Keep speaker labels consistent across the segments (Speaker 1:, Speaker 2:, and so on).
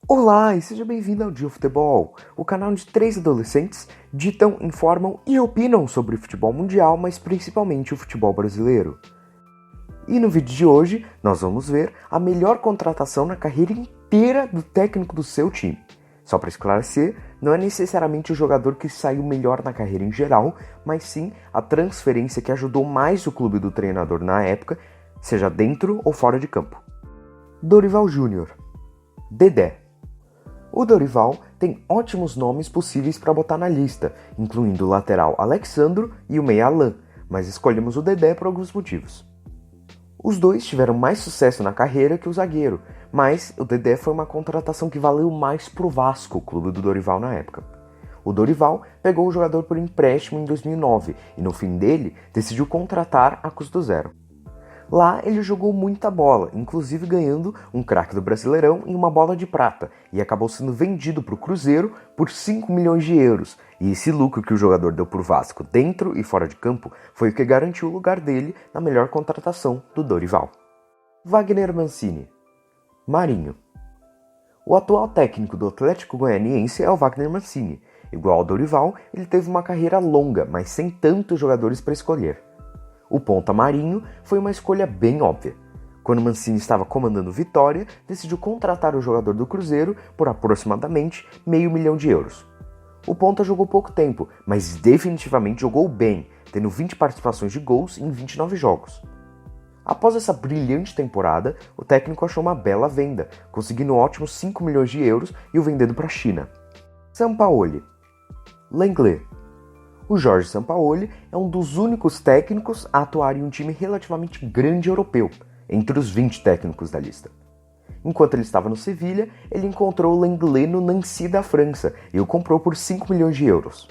Speaker 1: Olá e seja bem-vindo ao Dio Futebol, o canal onde três adolescentes ditam, informam e opinam sobre o futebol mundial, mas principalmente o futebol brasileiro. E no vídeo de hoje, nós vamos ver a melhor contratação na carreira inteira do técnico do seu time. Só para esclarecer, não é necessariamente o jogador que saiu melhor na carreira em geral, mas sim a transferência que ajudou mais o clube do treinador na época, seja dentro ou fora de campo. Dorival Júnior. Dedé. O Dorival tem ótimos nomes possíveis para botar na lista, incluindo o lateral Alexandro e o meia Alain, mas escolhemos o Dedé por alguns motivos. Os dois tiveram mais sucesso na carreira que o zagueiro, mas o Dedé foi uma contratação que valeu mais pro Vasco, o clube do Dorival na época. O Dorival pegou o jogador por empréstimo em 2009 e no fim dele decidiu contratar a custo zero. Lá ele jogou muita bola, inclusive ganhando um craque do Brasileirão e uma bola de prata, e acabou sendo vendido para o Cruzeiro por 5 milhões de euros. E esse lucro que o jogador deu para o Vasco dentro e fora de campo foi o que garantiu o lugar dele na melhor contratação do Dorival. Wagner Mancini. Marinho. O atual técnico do Atlético Goianiense é o Wagner Mancini. Igual ao Dorival, ele teve uma carreira longa, mas sem tantos jogadores para escolher. O ponta Marinho foi uma escolha bem óbvia. Quando Mancini estava comandando o Vitória, decidiu contratar o jogador do Cruzeiro por aproximadamente meio milhão de euros. O ponta jogou pouco tempo, mas definitivamente jogou bem, tendo 20 participações de gols em 29 jogos. Após essa brilhante temporada, o técnico achou uma bela venda, conseguindo ótimos 5 milhões de euros e o vendendo para a China. Sampaoli. Lenglet. O Jorge Sampaoli é um dos únicos técnicos a atuar em um time relativamente grande europeu, entre os 20 técnicos da lista. Enquanto ele estava no Sevilha, ele encontrou o Lenglet no Nancy da França e o comprou por 5 milhões de euros.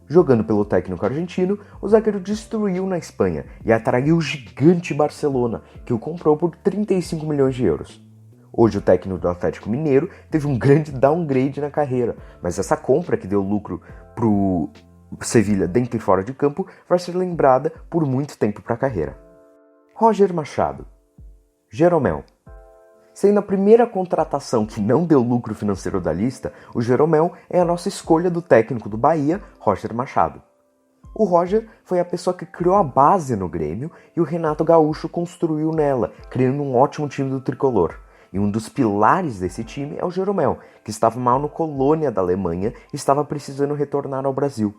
Speaker 1: Jogando pelo técnico argentino, o zagueiro destruiu na Espanha e atraiu o gigante Barcelona, que o comprou por 35 milhões de euros. Hoje o técnico do Atlético Mineiro teve um grande downgrade na carreira, mas essa compra que deu lucro pro Sevilha dentro e fora de campo vai ser lembrada por muito tempo para a carreira. Roger Machado. Jeromel. Sendo a primeira contratação que não deu lucro financeiro da lista, o Jeromel é a nossa escolha do técnico do Bahia, Roger Machado. O Roger foi a pessoa que criou a base no Grêmio e o Renato Gaúcho construiu nela, criando um ótimo time do tricolor. E um dos pilares desse time é o Jeromel, que estava mal no Colônia da Alemanha e estava precisando retornar ao Brasil.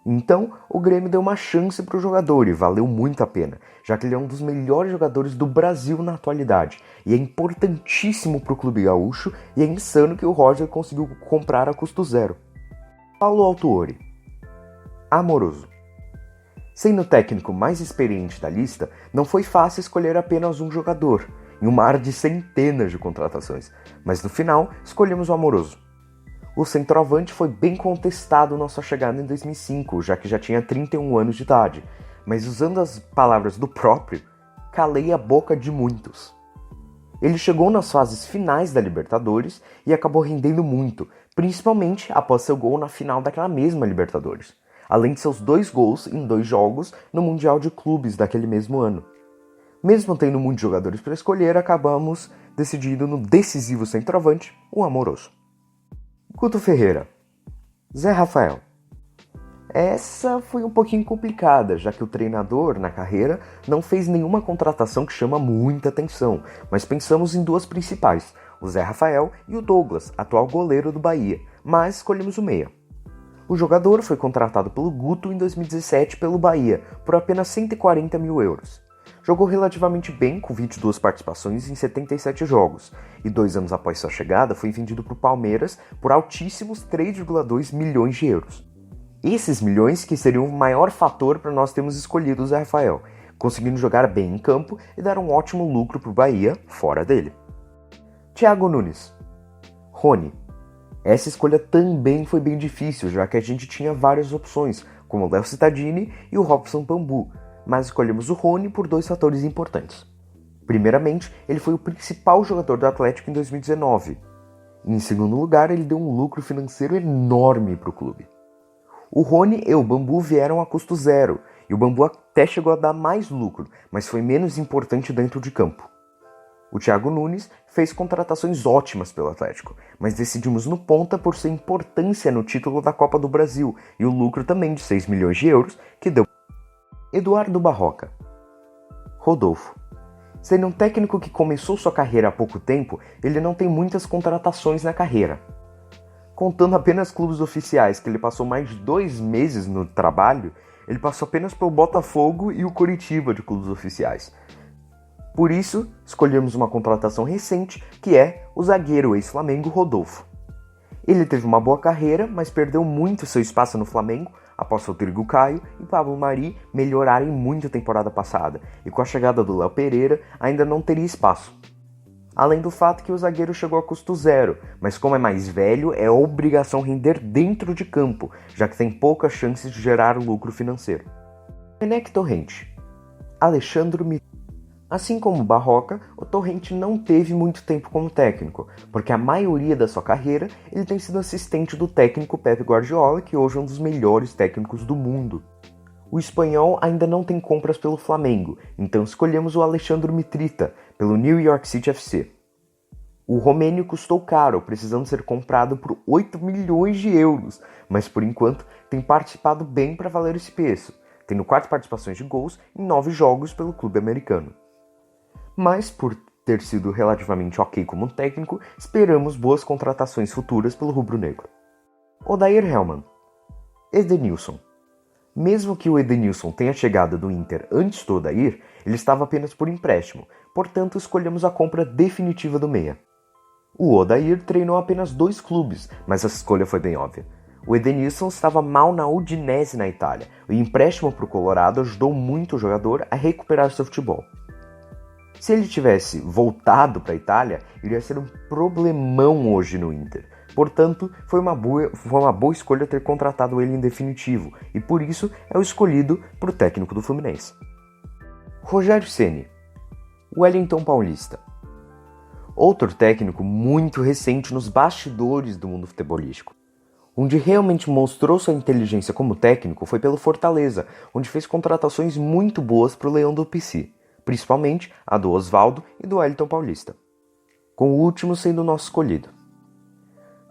Speaker 1: Então, o Grêmio deu uma chance para o jogador e valeu muito a pena, já que ele é um dos melhores jogadores do Brasil na atualidade e é importantíssimo para o clube gaúcho e é insano que o Roger conseguiu comprar a custo zero. Paulo Autuori. Amoroso. Sendo o técnico mais experiente da lista, não foi fácil escolher apenas um jogador, em um mar de centenas de contratações, mas no final escolhemos o Amoroso. O centroavante foi bem contestado na sua chegada em 2005, já que já tinha 31 anos de idade, mas usando as palavras do próprio, calei a boca de muitos. Ele chegou nas fases finais da Libertadores e acabou rendendo muito, principalmente após seu gol na final daquela mesma Libertadores, além de seus 2 gols em 2 jogos no Mundial de Clubes daquele mesmo ano. Mesmo tendo muitos jogadores para escolher, acabamos decidindo no decisivo centroavante, o Amoroso. Guto Ferreira. Zé Rafael. Essa foi um pouquinho complicada, já que o treinador, na carreira, não fez nenhuma contratação que chama muita atenção, mas pensamos em 2 principais, o Zé Rafael e o Douglas, atual goleiro do Bahia, mas escolhemos o meia. O jogador foi contratado pelo Guto em 2017 pelo Bahia, por apenas 140 mil euros. Jogou relativamente bem, com 22 participações em 77 jogos, e 2 anos após sua chegada foi vendido para o Palmeiras por altíssimos 3,2 milhões de euros. Esses milhões que seriam o maior fator para nós termos escolhido o Zé Rafael, conseguindo jogar bem em campo e dar um ótimo lucro para o Bahia fora dele. Thiago Nunes. Rony. Essa escolha também foi bem difícil, já que a gente tinha várias opções, como o Léo Cittadini e o Robson Bambu, mas escolhemos o Rony por 2 fatores importantes. Primeiramente, ele foi o principal jogador do Atlético em 2019. E, em segundo lugar, ele deu um lucro financeiro enorme para o clube. O Rony e o Bambu vieram a custo zero, e o Bambu até chegou a dar mais lucro, mas foi menos importante dentro de campo. O Thiago Nunes fez contratações ótimas pelo Atlético, mas decidimos no ponta por sua importância no título da Copa do Brasil e o lucro também de 6 milhões de euros que deu. Eduardo Barroca. Rodolfo. Sendo um técnico que começou sua carreira há pouco tempo, ele não tem muitas contratações na carreira. Contando apenas clubes oficiais que ele passou mais de 2 meses no trabalho, ele passou apenas pelo Botafogo e o Coritiba de clubes oficiais. Por isso, escolhemos uma contratação recente, que é o zagueiro ex-Flamengo Rodolfo. Ele teve uma boa carreira, mas perdeu muito seu espaço no Flamengo após Rodrigo Caio e Pablo Mari melhorarem muito a temporada passada, e com a chegada do Léo Pereira ainda não teria espaço. Além do fato que o zagueiro chegou a custo zero, mas como é mais velho, é obrigação render dentro de campo, já que tem poucas chances de gerar lucro financeiro. Enek Torrente. Alexandre Mitrovic. Assim como Barroca, o Torrente não teve muito tempo como técnico, porque a maioria da sua carreira ele tem sido assistente do técnico Pep Guardiola, que hoje é um dos melhores técnicos do mundo. O espanhol ainda não tem compras pelo Flamengo, então escolhemos o Alexandre Mitrita, pelo New York City FC. O romênio custou caro, precisando ser comprado por 8 milhões de euros, mas por enquanto tem participado bem para valer esse preço, tendo 4 participações de gols em 9 jogos pelo clube americano. Mas, por ter sido relativamente ok como técnico, esperamos boas contratações futuras pelo rubro-negro. Odair Hellmann. Edenilson. Mesmo que o Edenilson tenha chegado do Inter antes do Odair, ele estava apenas por empréstimo, portanto escolhemos a compra definitiva do meia. O Odair treinou apenas 2 clubes, mas a escolha foi bem óbvia. O Edenilson estava mal na Udinese na Itália, e o empréstimo para o Colorado ajudou muito o jogador a recuperar seu futebol. Se ele tivesse voltado para a Itália, iria ser um problemão hoje no Inter. Portanto, foi uma boa escolha ter contratado ele em definitivo, e por isso é o escolhido para o técnico do Fluminense. Rogério Ceni. Wellington Paulista. Outro técnico muito recente nos bastidores do mundo futebolístico. Onde realmente mostrou sua inteligência como técnico foi pelo Fortaleza, onde fez contratações muito boas para o Leão do PC, principalmente a do Osvaldo e do Wellington Paulista, com o último sendo o nosso escolhido.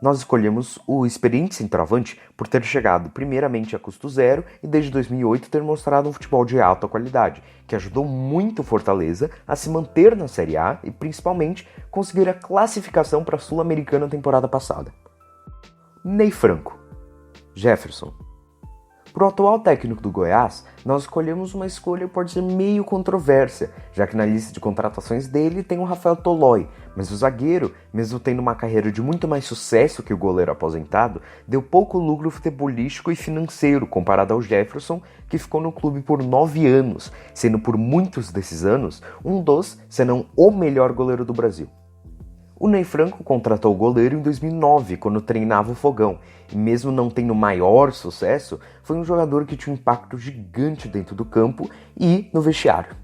Speaker 1: Nós escolhemos o experiente centroavante por ter chegado primeiramente a custo zero e desde 2008 ter mostrado um futebol de alta qualidade, que ajudou muito o Fortaleza a se manter na Série A e principalmente conseguir a classificação para a Sul-Americana na temporada passada. Ney Franco. Jefferson. Para o atual técnico do Goiás, nós escolhemos uma escolha que pode ser meio controversa, já que na lista de contratações dele tem o Rafael Tolói, mas o zagueiro, mesmo tendo uma carreira de muito mais sucesso que o goleiro aposentado, deu pouco lucro futebolístico e financeiro comparado ao Jefferson, que ficou no clube por 9 anos, sendo por muitos desses anos um dos, se não o melhor goleiro do Brasil. O Ney Franco contratou o goleiro em 2009, quando treinava o Fogão, e mesmo não tendo maior sucesso, foi um jogador que tinha um impacto gigante dentro do campo e no vestiário.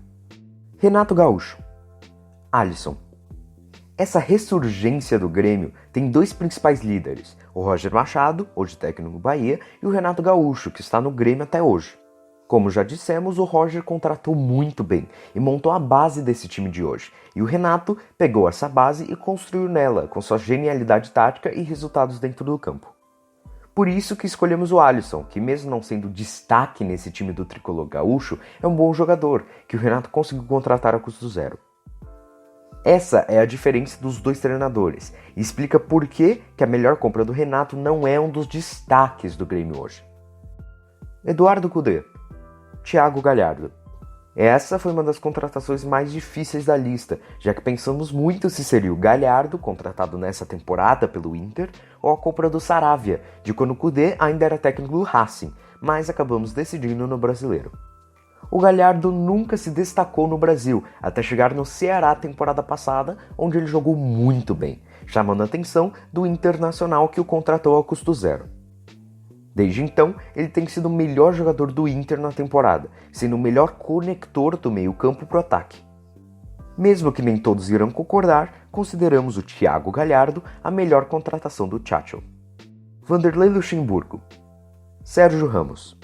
Speaker 1: Renato Gaúcho. Alisson. Essa ressurgência do Grêmio tem 2 principais líderes, o Roger Machado, hoje técnico do Bahia, e o Renato Gaúcho, que está no Grêmio até hoje. Como já dissemos, o Roger contratou muito bem e montou a base desse time de hoje, e o Renato pegou essa base e construiu nela, com sua genialidade tática e resultados dentro do campo. Por isso que escolhemos o Alisson, que mesmo não sendo destaque nesse time do tricolor gaúcho, é um bom jogador, que o Renato conseguiu contratar a custo zero. Essa é a diferença dos 2 treinadores, e explica por que a melhor compra do Renato não é um dos destaques do Grêmio hoje. Eduardo Cudê. Thiago Galhardo. Essa foi uma das contratações mais difíceis da lista, já que pensamos muito se seria o Galhardo, contratado nessa temporada pelo Inter, ou a compra do Saravia, de quando o Cudê ainda era técnico do Racing, mas acabamos decidindo no brasileiro. O Galhardo nunca se destacou no Brasil, até chegar no Ceará temporada passada, onde ele jogou muito bem, chamando a atenção do Internacional que o contratou a custo zero. Desde então, ele tem sido o melhor jogador do Inter na temporada, sendo o melhor conector do meio-campo para o ataque. Mesmo que nem todos irão concordar, consideramos o Thiago Galhardo a melhor contratação do Tchatcho. Vanderlei Luxemburgo. Sérgio Ramos.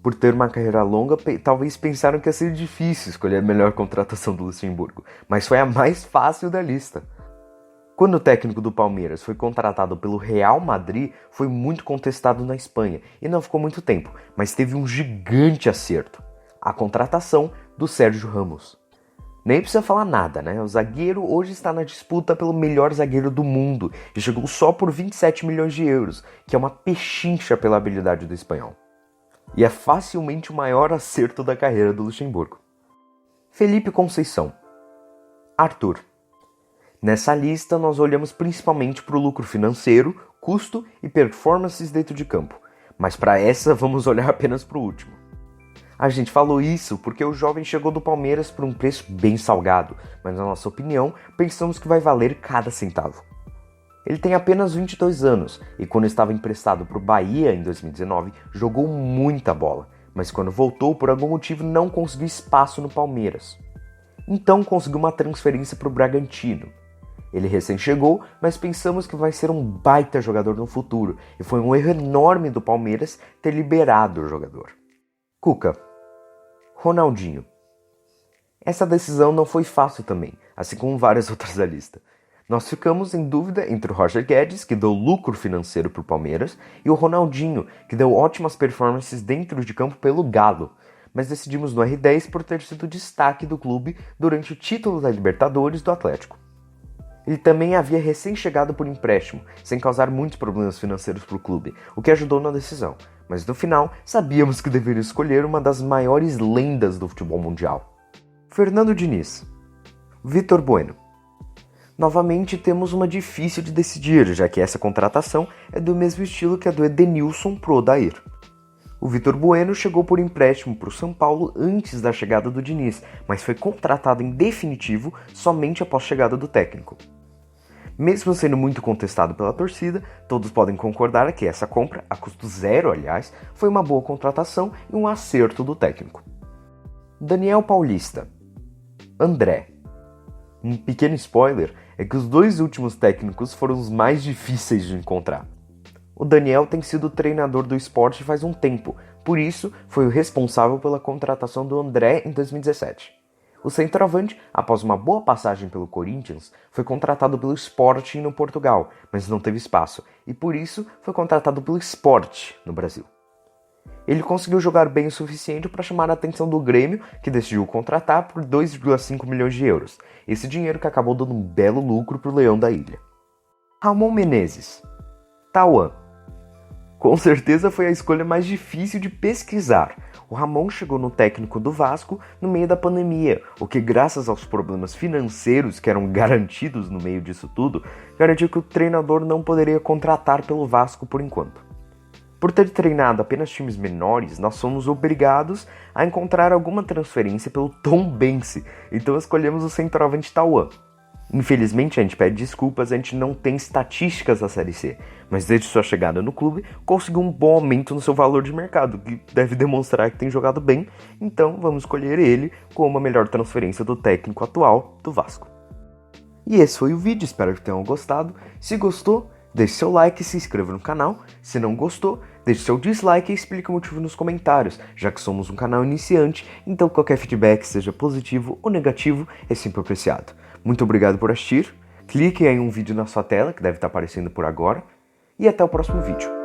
Speaker 1: Por ter uma carreira longa, talvez pensaram que ia ser difícil escolher a melhor contratação do Luxemburgo, mas foi a mais fácil da lista. Quando o técnico do Palmeiras foi contratado pelo Real Madrid, foi muito contestado na Espanha e não ficou muito tempo, mas teve um gigante acerto: a contratação do Sérgio Ramos. Nem precisa falar nada, né? O zagueiro hoje está na disputa pelo melhor zagueiro do mundo e chegou só por 27 milhões de euros, que é uma pechincha pela habilidade do espanhol. E é facilmente o maior acerto da carreira do Luxemburgo. Felipe Conceição. Arthur. Nessa lista nós olhamos principalmente para o lucro financeiro, custo e performances dentro de campo, mas para essa vamos olhar apenas para o último. A gente falou isso porque o jovem chegou do Palmeiras por um preço bem salgado, mas na nossa opinião pensamos que vai valer cada centavo. Ele tem apenas 22 anos e quando estava emprestado para o Bahia em 2019 jogou muita bola, mas quando voltou por algum motivo não conseguiu espaço no Palmeiras. Então conseguiu uma transferência para o Bragantino. Ele recém chegou, mas pensamos que vai ser um baita jogador no futuro e foi um erro enorme do Palmeiras ter liberado o jogador. Cuca. Ronaldinho. Essa decisão não foi fácil também, assim como várias outras da lista. Nós ficamos em dúvida entre o Roger Guedes, que deu lucro financeiro para o Palmeiras, e o Ronaldinho, que deu ótimas performances dentro de campo pelo Galo, mas decidimos no R10 por ter sido destaque do clube durante o título da Libertadores do Atlético. Ele também havia recém-chegado por empréstimo, sem causar muitos problemas financeiros para o clube, o que ajudou na decisão, mas no final sabíamos que deveria escolher uma das maiores lendas do futebol mundial. Fernando Diniz. Vitor Bueno. Novamente temos uma difícil de decidir, já que essa contratação é do mesmo estilo que a do Edenilson pro Odair. O Vitor Bueno chegou por empréstimo para o São Paulo antes da chegada do Diniz, mas foi contratado em definitivo somente após a chegada do técnico. Mesmo sendo muito contestado pela torcida, todos podem concordar que essa compra, a custo zero aliás, foi uma boa contratação e um acerto do técnico. Daniel Paulista. André. Um pequeno spoiler é que os dois últimos técnicos foram os mais difíceis de encontrar. O Daniel tem sido treinador do Sport faz um tempo, por isso foi o responsável pela contratação do André em 2017. O centroavante, após uma boa passagem pelo Corinthians, foi contratado pelo Sporting no Portugal, mas não teve espaço, e por isso foi contratado pelo Sport no Brasil. Ele conseguiu jogar bem o suficiente para chamar a atenção do Grêmio, que decidiu contratar por 2,5 milhões de euros, esse dinheiro que acabou dando um belo lucro para o Leão da Ilha. Ramon Menezes. Tauan. Com certeza foi a escolha mais difícil de pesquisar. O Ramon chegou no técnico do Vasco no meio da pandemia, o que, graças aos problemas financeiros que eram garantidos no meio disso tudo, garantiu que o treinador não poderia contratar pelo Vasco por enquanto. Por ter treinado apenas times menores, nós fomos obrigados a encontrar alguma transferência pelo Tombense, então escolhemos o centroavante Tauan. Infelizmente, a gente pede desculpas, a gente não tem estatísticas da Série C, mas desde sua chegada no clube, conseguiu um bom aumento no seu valor de mercado, que deve demonstrar que tem jogado bem, então vamos escolher ele como a melhor transferência do técnico atual do Vasco. E esse foi o vídeo, espero que tenham gostado. Se gostou, deixe seu like e se inscreva no canal. Se não gostou, deixe seu dislike e explique o motivo nos comentários, já que somos um canal iniciante, então qualquer feedback, seja positivo ou negativo, é sempre apreciado. Muito obrigado por assistir, clique em um vídeo na sua tela, que deve estar aparecendo por agora, e até o próximo vídeo.